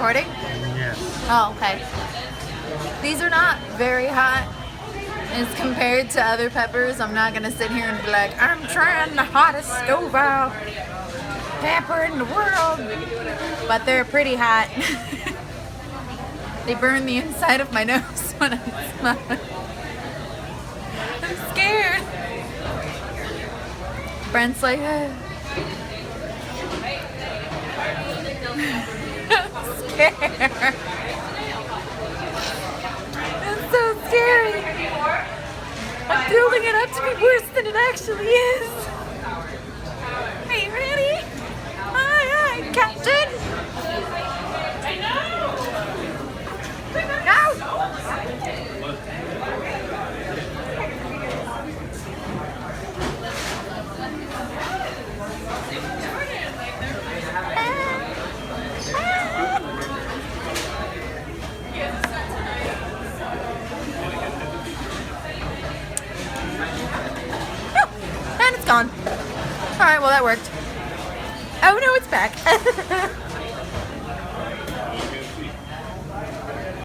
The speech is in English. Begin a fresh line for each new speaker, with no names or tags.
recording?
Yes.
Oh, okay. These are not very hot as compared to other peppers. I'm not gonna sit here and be like, I'm trying the hottest Scoville pepper in the world. But they're pretty hot. They burn the inside of my nose when I smell it. I'm scared. Brent's like, I'm scared. It's so scary. I'm building it up to be worse than it actually is. Are you ready? Aye, aye, Captain. And it's gone. Alright, well that worked. Oh no, it's back.